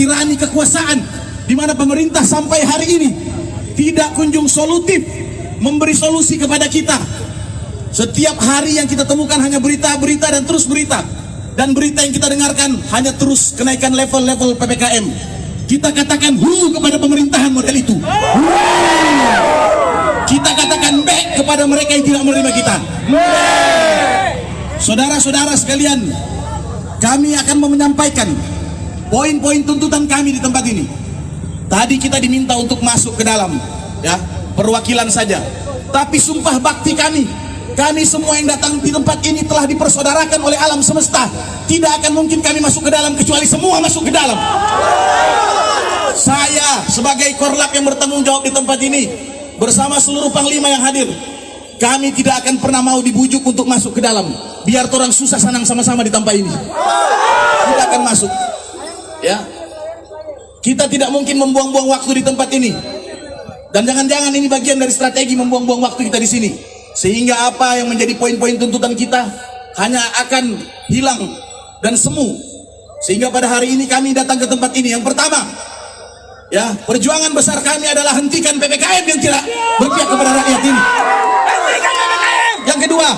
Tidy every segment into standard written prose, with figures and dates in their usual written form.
tirani kekuasaan, di mana pemerintah sampai hari ini tidak kunjung solutif memberi solusi kepada kita. Setiap hari yang kita temukan hanya berita-berita dan terus berita, dan berita yang kita dengarkan hanya terus kenaikan level-level PPKM. Kita katakan hu kepada pemerintahan model itu. Kita katakan baik kepada mereka yang tidak menerima kita. Saudara-saudara sekalian, kami akan menyampaikan poin-poin tuntutan kami di tempat ini. Tadi kita diminta untuk masuk ke dalam, ya, perwakilan saja. Tapi sumpah bakti kami semua yang datang di tempat ini telah dipersaudarakan oleh alam semesta. Tidak akan mungkin kami masuk ke dalam kecuali semua masuk ke dalam. Saya sebagai Korlap yang bertanggung jawab di tempat ini bersama seluruh panglima yang hadir, kami tidak akan pernah mau dibujuk untuk masuk ke dalam. Biar orang susah senang sama-sama di tempat ini. Kita akan masuk, ya. Kita tidak mungkin membuang-buang waktu di tempat ini. Dan jangan-jangan ini bagian dari strategi membuang-buang waktu kita di sini, sehingga apa yang menjadi poin-poin tuntutan kita hanya akan hilang dan semu. Sehingga pada hari ini kami datang ke tempat ini. Yang pertama, ya, perjuangan besar kami adalah hentikan PPKM yang tidak berpihak kepada rakyat ini. Yang kedua,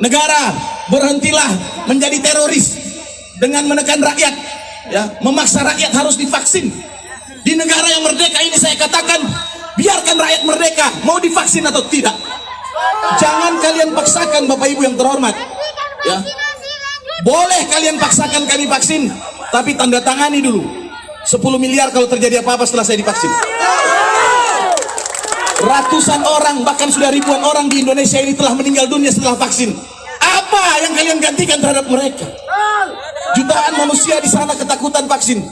negara berhentilah menjadi teroris dengan menekan rakyat, ya, memaksa rakyat harus divaksin. Di negara yang merdeka ini saya katakan, biarkan rakyat merdeka mau divaksin atau tidak. Jangan kalian paksakan, Bapak Ibu yang terhormat, ya. Boleh kalian paksakan kami vaksin, tapi tanda tangani dulu 10 miliar kalau terjadi apa-apa setelah saya divaksin. Ratusan orang, bahkan sudah ribuan orang di Indonesia ini telah meninggal dunia setelah vaksin. Apa yang kalian gantikan terhadap mereka? Jutaan manusia di sana ketakutan vaksin.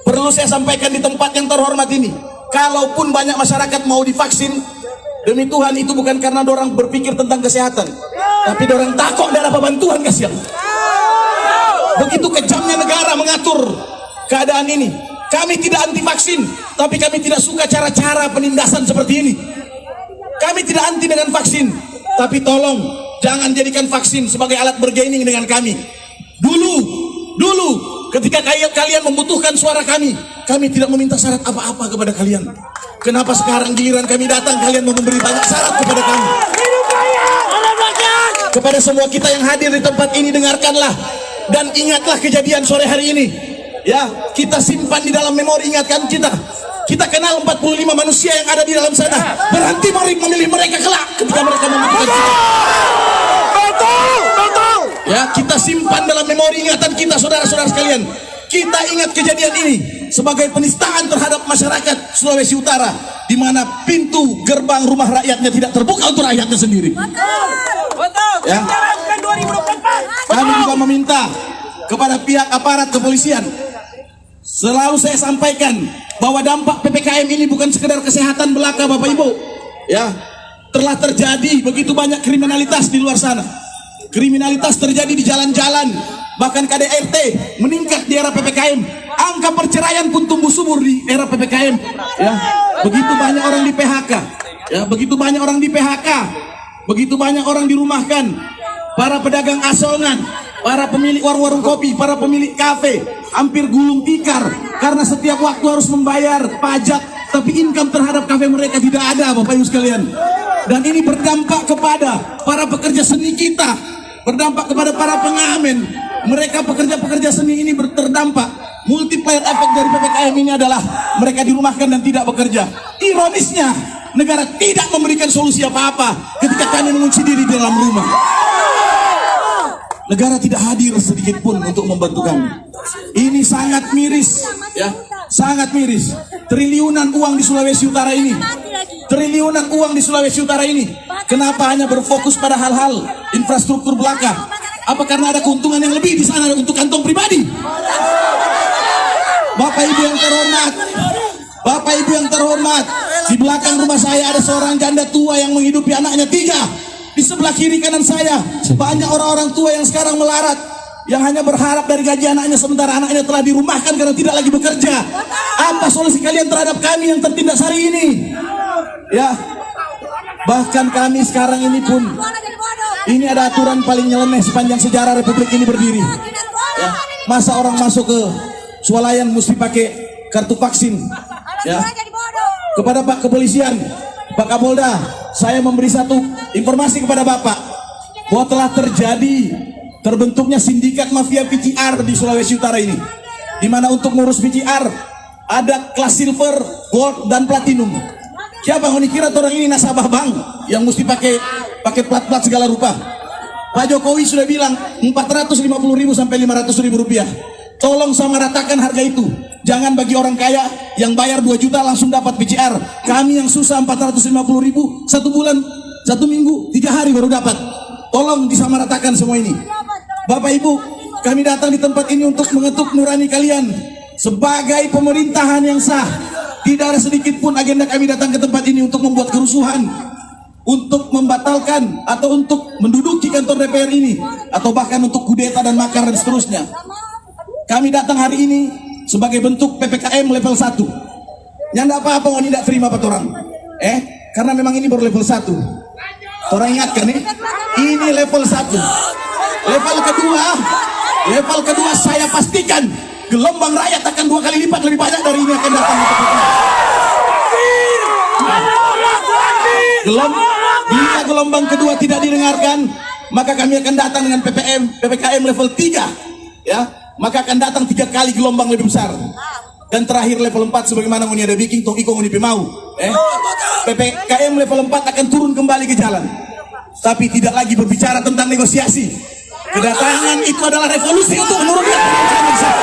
Perlu saya sampaikan di tempat yang terhormat ini, kalaupun banyak masyarakat mau divaksin, demi Tuhan itu bukan karena dorang berpikir tentang kesehatan, tapi dorang takut ada apa bantuan, kasihan. Begitu kejamnya negara mengatur keadaan ini. Kami tidak anti vaksin, tapi kami tidak suka cara-cara penindasan seperti ini. Kami tidak anti dengan vaksin, tapi tolong jangan jadikan vaksin sebagai alat bergaining dengan kami. Dulu ketika kalian membutuhkan suara kami tidak meminta syarat apa-apa kepada kalian. Kenapa sekarang giliran kami datang kalian mau memberi banyak syarat kepada kami? Kepada semua kita yang hadir di tempat ini, dengarkanlah dan ingatlah kejadian sore hari ini. Ya, kita simpan di dalam memori, ingatkan kita. Kita kenal 45 manusia yang ada di dalam sana. Berhenti memilih mereka kelak ketika mereka membutuhkan kita. Betul. Ya, kita simpan dalam memori ingatan kita, saudara-saudara sekalian. Kita ingat kejadian ini sebagai penistaan terhadap masyarakat Sulawesi Utara, di mana pintu gerbang rumah rakyatnya tidak terbuka untuk rakyatnya sendiri. Betul. Ya. Kami juga meminta kepada pihak aparat kepolisian, selalu saya sampaikan bahwa dampak PPKM ini bukan sekedar kesehatan belaka, Bapak Ibu. Ya, telah terjadi begitu banyak kriminalitas di luar sana. Kriminalitas terjadi di jalan-jalan, bahkan KDRT meningkat di era PPKM. Angka perceraian pun tumbuh subur di era PPKM. Ya, begitu banyak orang di PHK. Ya, begitu banyak orang di PHK. Begitu banyak orang dirumahkan. Para pedagang asongan, para pemilik warung-warung kopi, para pemilik kafe hampir gulung tikar karena setiap waktu harus membayar pajak, tapi income terhadap kafe mereka tidak ada, Bapak Ibu sekalian. Dan ini berdampak kepada para pekerja seni kita, berdampak kepada para pengamen. Mereka pekerja-pekerja seni ini terdampak. Multiplier efek dari PPKM ini adalah mereka dirumahkan dan tidak bekerja. Ironisnya, negara tidak memberikan solusi apa-apa ketika kami mengunci diri di dalam rumah. Negara tidak hadir sedikit pun untuk membantu kami. Ini sangat miris, ya, sangat miris. Triliunan uang di Sulawesi Utara ini, triliunan uang di Sulawesi Utara ini. Kenapa hanya berfokus pada hal-hal infrastruktur belaka? Apa karena ada keuntungan yang lebih di sana untuk kantong pribadi? Bapak Ibu yang terhormat, Bapak Ibu yang terhormat, di belakang rumah saya ada seorang janda tua yang menghidupi anaknya 3. Di sebelah kiri kanan saya banyak orang-orang tua yang sekarang melarat, yang hanya berharap dari gaji anaknya, sementara anaknya telah dirumahkan karena tidak lagi bekerja. Apa solusi kalian terhadap kami yang tertindas hari ini? Ya, bahkan kami sekarang ini pun, ini ada aturan paling nyeleneh sepanjang sejarah Republik ini berdiri. Ya, masa orang masuk ke swalayan mesti pakai kartu vaksin. Ya. Kepada Pak Kepolisian, Pak Kapolda, saya memberi satu informasi kepada Bapak bahwa telah terbentuknya sindikat mafia PCR di Sulawesi Utara ini, di mana untuk ngurus PCR ada kelas silver, gold, dan platinum. Siapa yang kira orang ini nasabah bank yang mesti pakai plat-plat segala rupa? Pak Jokowi sudah bilang 450.000 sampai 500.000 rupiah. Tolong sama ratakan harga itu. Jangan bagi orang kaya yang bayar 2 juta langsung dapat PCR. Kami yang susah 450.000 1 bulan, 1 minggu, 3 hari baru dapat. Tolong disamaratakan semua ini. Bapak Ibu, kami datang di tempat ini untuk mengetuk nurani kalian sebagai pemerintahan yang sah. Tidak ada sedikit pun agenda kami datang ke tempat ini untuk membuat kerusuhan, untuk membatalkan atau untuk menduduki kantor DPR ini, atau bahkan untuk kudeta dan makar dan seterusnya. Kami datang hari ini sebagai bentuk PPKM level 1. Yang apa-apa mau tidak terima Pak orang. Karena memang ini baru level 1. Orang ingatkan nih, ini level 1. Level kedua saya pastikan gelombang rakyat akan 2 kali lipat lebih banyak dari ini akan datang ke tempat ini. Bila gelombang kedua tidak didengarkan, maka kami akan datang dengan PPKM level 3, ya. Maka akan datang 3 kali gelombang lebih besar. Dan terakhir level 4 sebagaimana ngoni ada bikin tong iko ngoni pemau. PPKM level 4 akan turun kembali ke jalan. Tapi tidak lagi berbicara tentang negosiasi. Kedatangan itu adalah revolusi untuk menurunkan pengusaha.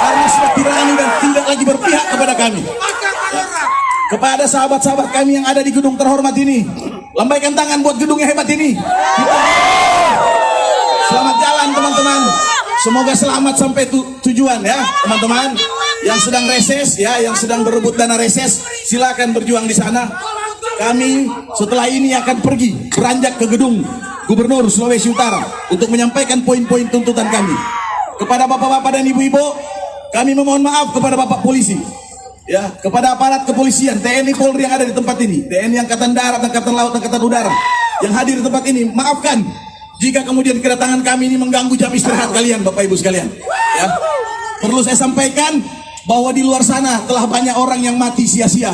Karena sudah tirani dan tidak lagi berpihak kepada kami. Ya. Kepada sahabat-sahabat kami yang ada di gedung terhormat ini, lambaikan tangan buat gedung yang hebat ini. Selamat jalan teman-teman. Semoga selamat sampai tujuan ya teman-teman. Yang sedang reses ya, yang sedang berebut dana reses, silakan berjuang di sana. Kami setelah ini akan pergi beranjak ke gedung Gubernur Sulawesi Utara untuk menyampaikan poin-poin tuntutan kami. Kepada bapak-bapak dan ibu-ibu, kami memohon maaf kepada bapak polisi, ya, kepada aparat kepolisian, TNI Polri yang ada di tempat ini, TNI Angkatan Darat, Angkatan Laut, Angkatan Udara yang hadir di tempat ini. Maafkan jika kemudian kedatangan kami ini mengganggu jam istirahat kalian, bapak ibu sekalian. Ya, perlu saya sampaikan bahwa di luar sana telah banyak orang yang mati sia-sia,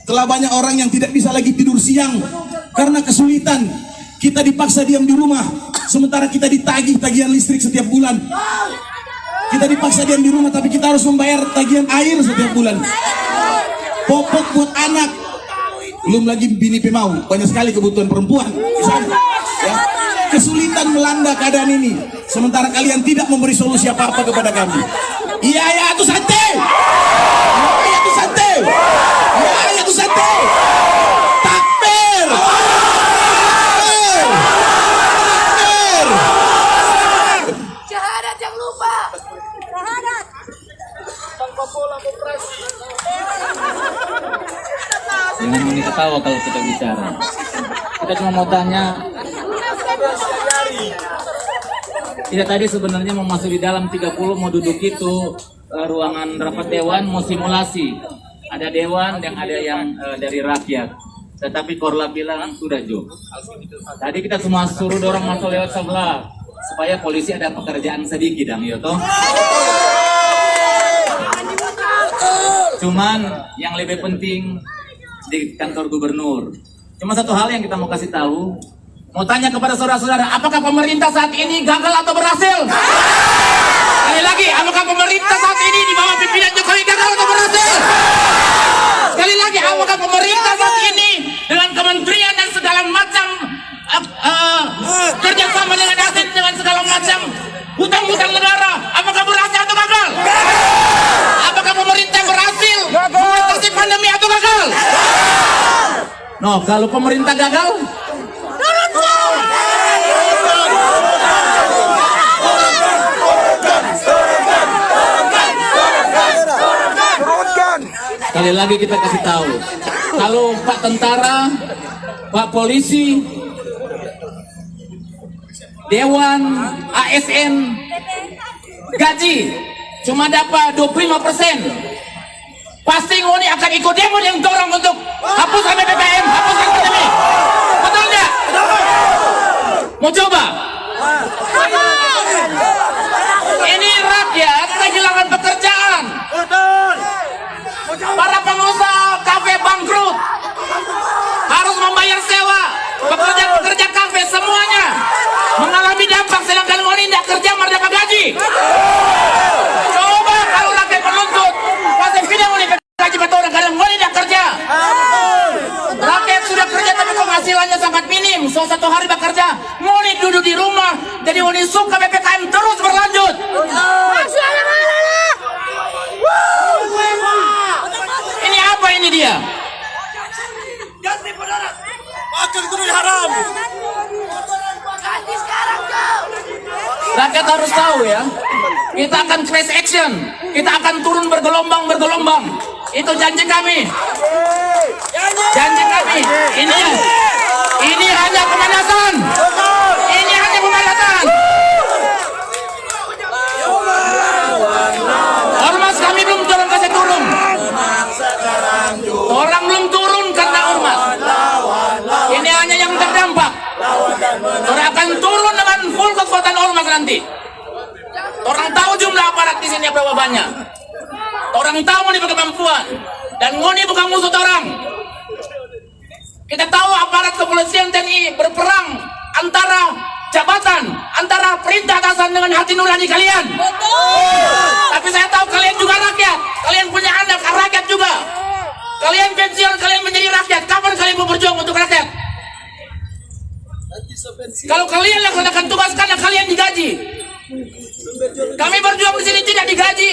telah banyak orang yang tidak bisa lagi tidur siang karena kesulitan. Kita dipaksa diam di rumah, sementara kita ditagih tagihan listrik setiap bulan. Kita dipaksa diam di rumah, tapi kita harus membayar tagihan air setiap bulan. Popok buat anak, belum lagi bini pemau, banyak sekali kebutuhan perempuan. Ya. Kesulitan melanda keadaan ini, sementara kalian tidak memberi solusi apa-apa kepada kami. Iya ya, itu santai. Iya itu santai. Iya itu santai. Takbir. Syahadat jangan lupa. Syahadat. Jangan ini ketawa kalau kita bicara. Kita cuma mau tanya. Tidak, tadi sebenarnya mau masuk di dalam 30, mau duduk itu ruangan rapat dewan, mau simulasi. Ada dewan yang ada yang dari rakyat. Tetapi Korla bilang sudah Jo. Tadi kita semua suruh dorong masuk lewat sebelah supaya polisi ada pekerjaan sedikit dong, ya toh. Cuman yang lebih penting di kantor gubernur. Cuma satu hal yang kita mau kasih tahu. Mau tanya kepada saudara-saudara, apakah pemerintah saat ini gagal atau berhasil? Sekali lagi, apakah pemerintah saat ini di bawah pimpinan Jokowi gagal atau berhasil? Sekali lagi, apakah pemerintah saat ini dengan kementerian dan segala macam kerjasama dengan aset dengan segala macam hutang-hutang negara, apakah berhasil atau gagal? Apakah pemerintah berhasil mengatasi pandemi atau gagal? No, kalau pemerintah gagal, sekali lagi kita kasih tahu, kalau Pak Tentara, Pak Polisi, Dewan, ASN, gaji cuma dapat 25%, pasti ngoni akan ikut demo yang dorong untuk hapuskan BBM, hapuskan pandemi. Betul nggak? Mau coba? Ini rakyat kehilangan satu hari bekerja, ngoni duduk di rumah, jadi ngoni suka PPKM terus berlanjut. Masuk anak-anak. Ini apa ini dia? Ganti sekarang kau. Rakyat harus tahu ya, kita akan class action, kita akan turun bergelombang. Itu janji kami. Janji kami. Ini hanya pemanasan. Ini hanya pemanasan. Ormas kami belum turun kasih turun. Orang belum turun karena ormas. Ini hanya yang terdampak. Orang akan turun dengan full kekuatan ormas nanti. Orang tahu jumlah aparat di sini berapa banyak. Orang tahu ngoni berkemampuan dan ngoni bukan musuh orang. Kita tahu aparat kepolisian TNI berperang antara jabatan, antara perintah atasan dengan hati nurani kalian. Tapi saya tahu kalian juga rakyat, kalian punya anak rakyat juga. Kalian pensiun, kalian menjadi rakyat. Kapan kalian mau berjuang untuk rakyat? Kalau kalian laksanakan tugas karena kalian digaji. Kami berjuang di sini tidak digaji.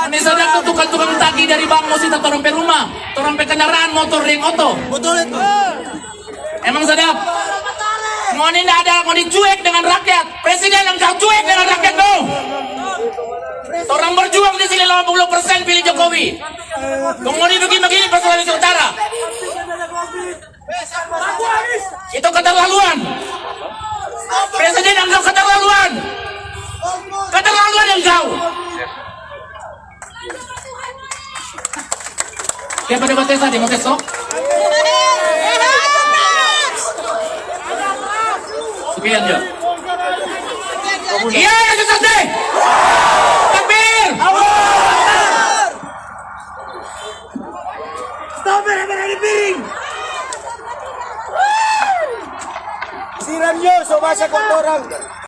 Ini sedang tukang tagi dari Bang Musi atau sampai rumah, atau sampai kendaraan motor ring oto. Betul itu. Emang sedap. Mau ini tidak ada, mau dicuek dengan rakyat. Presiden yang kau cuek dengan rakyat kau. Orang berjuang di sini 80% pilih Jokowi. Kemudian begini Pak Sulawesi Utara. Itu keterlaluan. Presiden yang kau keterlaluan. Keterlaluan yang kau. Kayak pada batas tadi mau besok. Sekian ya. Iya, ya susah deh. Takbir. Stop di piring. Siram nyo, so masa kotoran.